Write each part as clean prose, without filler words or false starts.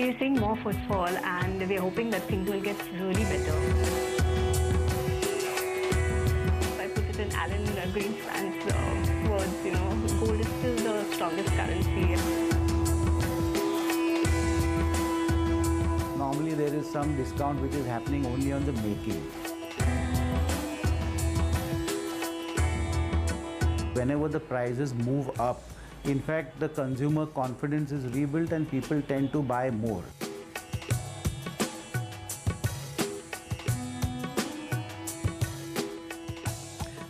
we're seeing more footfall and we're hoping that things will get really better. If I put it in Alan Greenspan's words, gold is still the strongest currency. Normally there is some discount which is happening only on the making. Whenever the prices move up, in fact, the consumer confidence is rebuilt and people tend to buy more.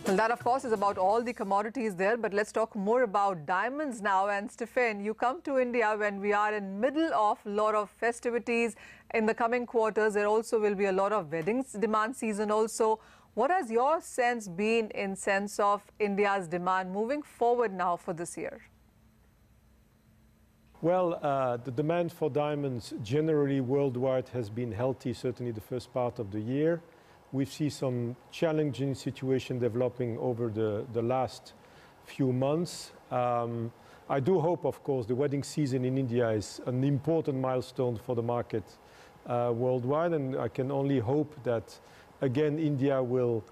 Well, that, of course, is about all the commodities there, but let's talk more about diamonds now. And Stephane, you come to India when we are in middle of a lot of festivities. In the coming quarters, there also will be a lot of weddings demand season also. What has your sense been in sense of India's demand moving forward now for this year? Well, the demand for diamonds generally worldwide has been healthy, certainly the first part of the year. We see some challenging situation developing over the last few months. I do hope, of course, the wedding season in India is an important milestone for the market worldwide, and I can only hope that again, India will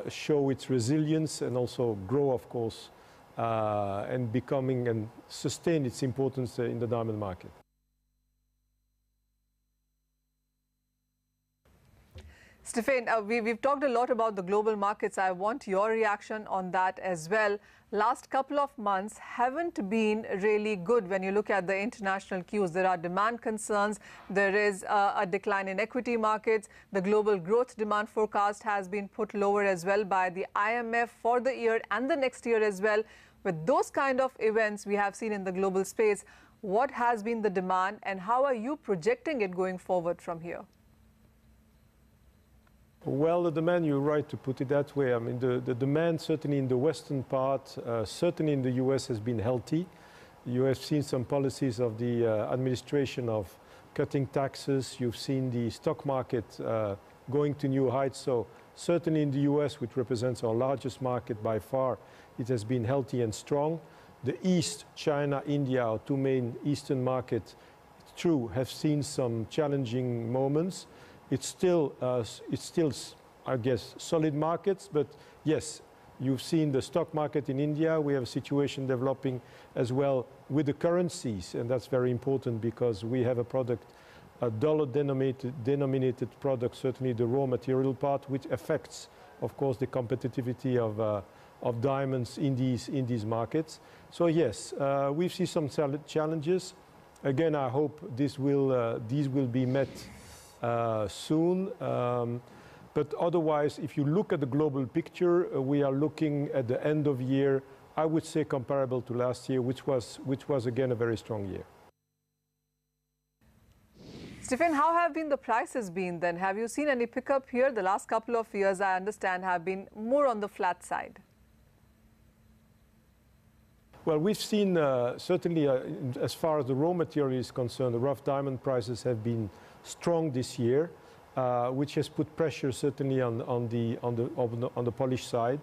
show its resilience and also grow, of course, and becoming and sustain its importance in the diamond market. Stephane, we've talked a lot about the global markets. I want your reaction on that as well. Last couple of months haven't been really good when you look at the international cues. There are demand concerns. There is a decline in equity markets. The global growth demand forecast has been put lower as well by the IMF for the year and the next year as well. With those kind of events we have seen in the global space, what has been the demand and how are you projecting it going forward from here? Well, the demand, you're right to put it that way. I mean, the demand certainly in the western part, certainly in the US has been healthy. You have seen some policies of the administration of cutting taxes. You've seen the stock market going to new heights. So certainly in the US, which represents our largest market by far, it has been healthy and strong. The East, China, India, our two main Eastern markets, it's true, have seen some challenging moments. It's still, I guess, solid markets, but yes, you've seen the stock market in India. We have a situation developing as well with the currencies, and that's very important because we have a product, a dollar-denominated product, certainly the raw material part, which affects, of course, the competitivity of diamonds in these markets. So yes, we see some challenges. Again, I hope these will be met soon. But otherwise, if you look at the global picture, we are looking at the end of year, I would say comparable to last year, which was again a very strong year. Stephane, how have been the prices been then? Have you seen any pickup here? The last couple of years, I understand, have been more on the flat side. Well, we've seen certainly as far as the raw material is concerned, the rough diamond prices have been strong this year, which has put pressure certainly on the polished side.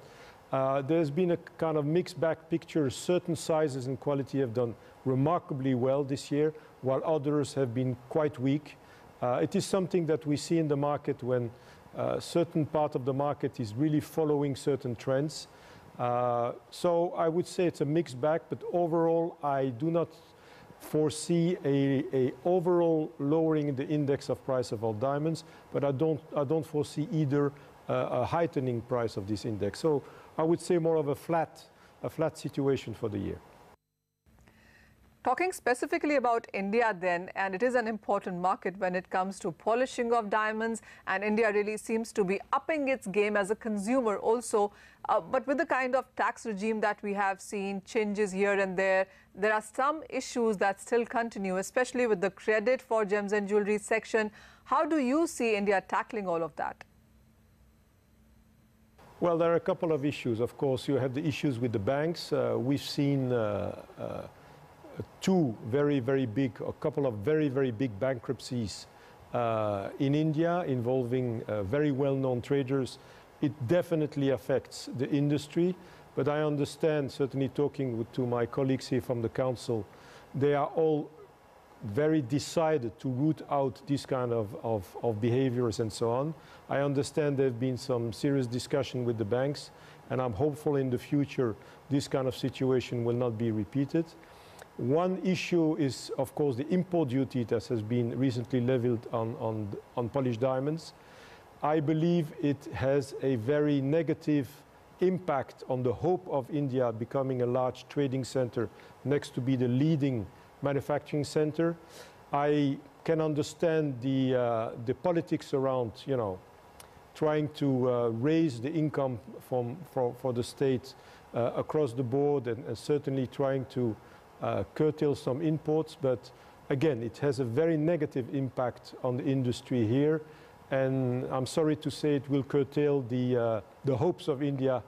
There's been a kind of mixed bag picture. Certain sizes and quality have done remarkably well this year, while others have been quite weak. It is something that we see in the market when certain part of the market is really following certain trends. So I would say it's a mixed bag, but overall I do not foresee a overall lowering in the index of price of all diamonds, but I don't foresee either a heightening price of this index. So I would say more of a flat situation for the year. Talking specifically about India then, and it is an important market when it comes to polishing of diamonds, and India really seems to be upping its game as a consumer also. But with the kind of tax regime that we have seen, changes here and there are some issues that still continue, especially with the credit for gems and jewelry section. How do you see India tackling all of that? Well, there are a couple of issues. Of course, you have the issues with the banks. We've seen two a couple of very big bankruptcies in India involving very well-known traders. It definitely affects the industry, but I understand, certainly talking to my colleagues here from the council, they are all very decided to root out this kind of behaviors and so on. I understand there have been some serious discussion with the banks, and I'm hopeful in the future this kind of situation will not be repeated. One issue is, of course, the import duty that has been recently levied on polished diamonds. I believe it has a very negative impact on the hope of India becoming a large trading center next to be the leading manufacturing center. I can understand the politics around, you know, trying to raise the income for the state across the board, and certainly trying to curtail some imports. But again, it has a very negative impact on the industry here. And I'm sorry to say it will curtail the hopes of India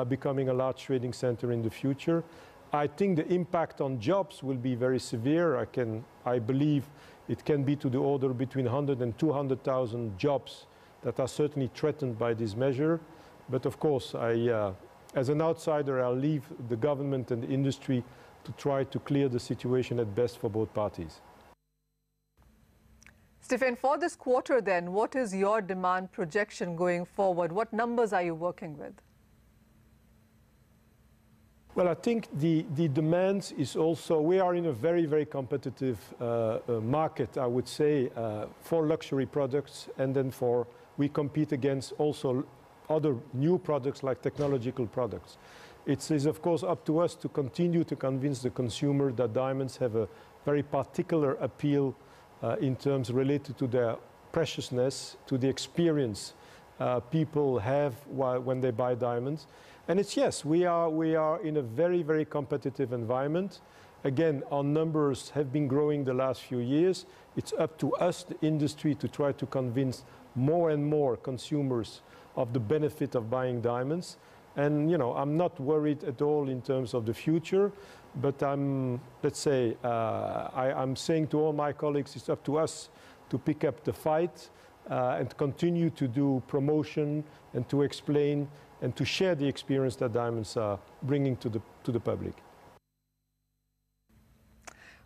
becoming a large trading center in the future. I think the impact on jobs will be very severe. I believe it can be to the order between 100 and 200,000 jobs that are certainly threatened by this measure. But of course, as an outsider, I'll leave the government and the industry to try to clear the situation at best for both parties. Stephane, for this quarter then, what is your demand projection going forward? What numbers are you working with? Well, I think the demand is also, we are in a very, very competitive market, I would say, for luxury products, and then we compete against also other new products like technological products. It is, of course, up to us to continue to convince the consumer that diamonds have a very particular appeal in terms related to their preciousness, to the experience people have when they buy diamonds. And it's, yes, we are in a very, very competitive environment. Again, our numbers have been growing the last few years. It's up to us, the industry, to try to convince more and more consumers of the benefit of buying diamonds. And, you know, I'm not worried at all in terms of the future, but I'm saying to all my colleagues, it's up to us to pick up the fight and continue to do promotion and to explain and to share the experience that diamonds are bringing to the public.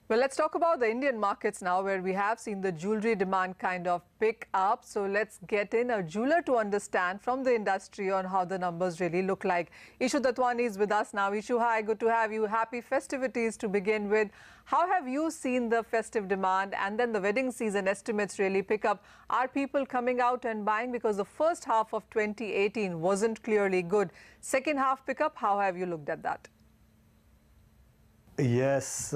Well, let's talk about the Indian markets now, where we have seen the jewelry demand kind of pick up. So let's get in a jeweler to understand from the industry on how the numbers really look like. Ishu Datwani is with us now. Ishu, hi, good to have you. Happy festivities to begin with. How have you seen the festive demand and then the wedding season estimates really pick up? Are people coming out and buying? Because the first half of 2018 wasn't clearly good. Second half pickup, how have you looked at that? Yes,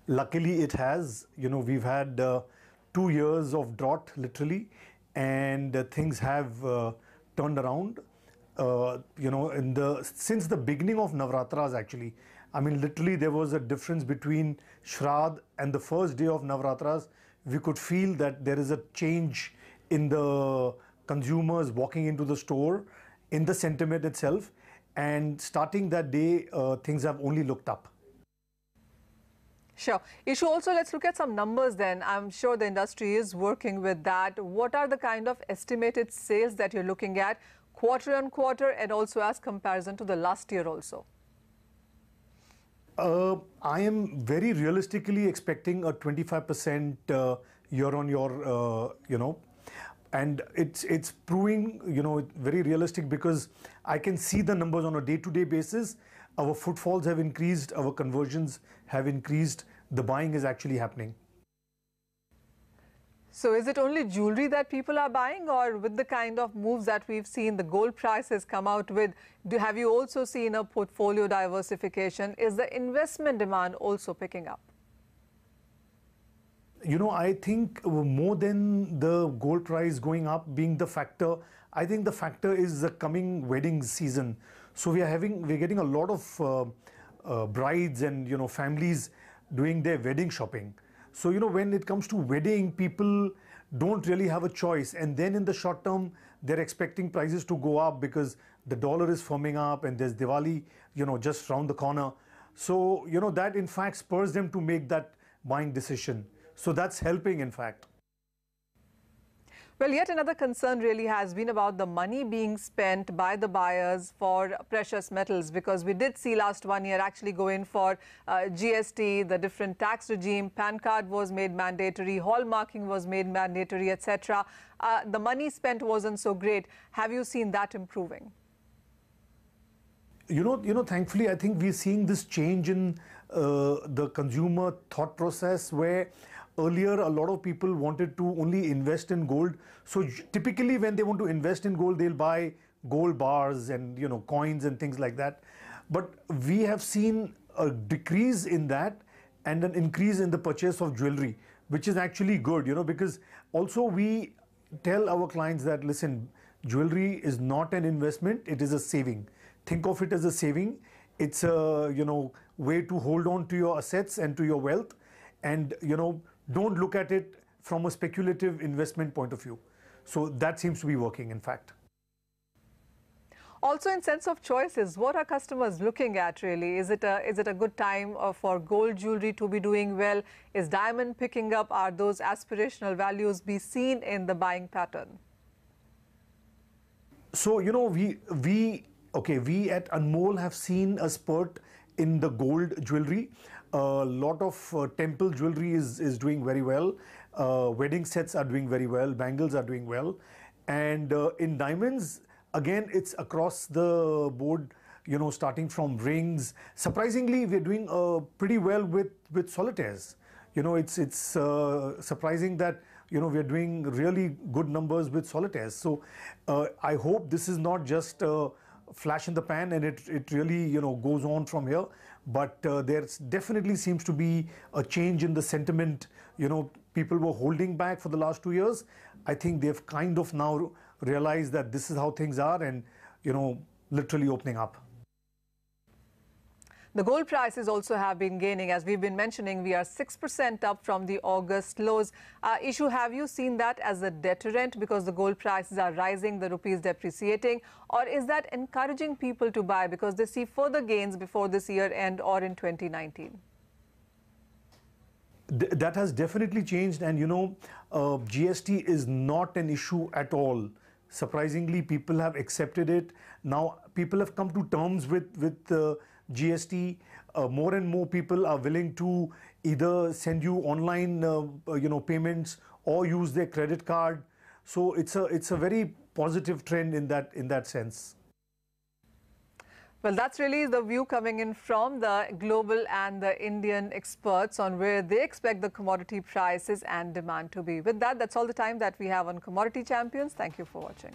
luckily it has. You know, we've had 2 years of drought, literally, and things have turned around. You know, since the beginning of Navratras, actually, I mean, literally there was a difference between Shraddh and the first day of Navratras. We could feel that there is a change in the consumers walking into the store, in the sentiment itself, and starting that day, things have only looked up. Sure. Ishu, also let's look at some numbers then. I'm sure the industry is working with that. What are the kind of estimated sales that you're looking at quarter on quarter and also as comparison to the last year also? I am very realistically expecting a 25% year-on-year, you know, and it's proving, you know, very realistic because I can see the numbers on a day-to-day basis. Our footfalls have increased, our conversions have increased, the buying is actually happening. So is it only jewelry that people are buying, or with the kind of moves that we've seen, the gold prices come out with, have you also seen a portfolio diversification? Is the investment demand also picking up? You know, I think more than the gold price going up being the factor, I think the factor is the coming wedding season. So we're getting a lot of brides and, you know, families doing their wedding shopping. So, you know, when it comes to wedding, people don't really have a choice. And then in the short term, they're expecting prices to go up because the dollar is firming up and there's Diwali, you know, just around the corner. So, you know, that in fact spurs them to make that buying decision. So that's helping, in fact. Well, yet another concern really has been about the money being spent by the buyers for precious metals, because we did see last 1 year actually go in for GST, the different tax regime, PAN card was made mandatory, hallmarking was made mandatory, etc. The money spent wasn't so great. Have you seen that improving? You know, thankfully, I think we're seeing this change in the consumer thought process, where earlier a lot of people wanted to only invest in gold. So typically when they want to invest in gold, they'll buy gold bars and, you know, coins and things like that. But we have seen a decrease in that and an increase in the purchase of jewelry, which is actually good, you know, because also we tell our clients that, listen, jewelry is not an investment, it is a saving. Think of it as a saving. It's a, you know, way to hold on to your assets and to your wealth. And, you know, don't look at it from a speculative investment point of view. So that seems to be working, in fact. Also, in sense of choices, what are customers looking at really? Is it a good time for gold jewelry to be doing well? Is diamond picking up? Are those aspirational values be seen in the buying pattern? So, you know, we at Anmol have seen a spurt in the gold jewelry. A lot of temple jewelry is doing very well. Wedding sets are doing very well. Bangles are doing well. And in diamonds, again, it's across the board, you know, starting from rings. Surprisingly, we're doing pretty well with solitaires. You know, it's surprising that, you know, we're doing really good numbers with solitaires. So I hope this is not just a flash in the pan and it really, you know, goes on from here. But there definitely seems to be a change in the sentiment. You know, people were holding back for the last 2 years. I think they've kind of now realized that this is how things are and, you know, literally opening up. The gold prices also have been gaining. As we've been mentioning, we are 6% up from the August lows. Ishu, have you seen that as a deterrent because the gold prices are rising, the rupee is depreciating? Or is that encouraging people to buy because they see further gains before this year end or in 2019? That has definitely changed. And, you know, GST is not an issue at all. Surprisingly, people have accepted it. Now, people have come to terms with GST. More and more people are willing to either send you online, you know, payments or use their credit card. So it's a very positive trend in that sense. Well, that's really the view coming in from the global and the Indian experts on where they expect the commodity prices and demand to be. With that, that's all the time that we have on Commodity Champions. Thank you for watching.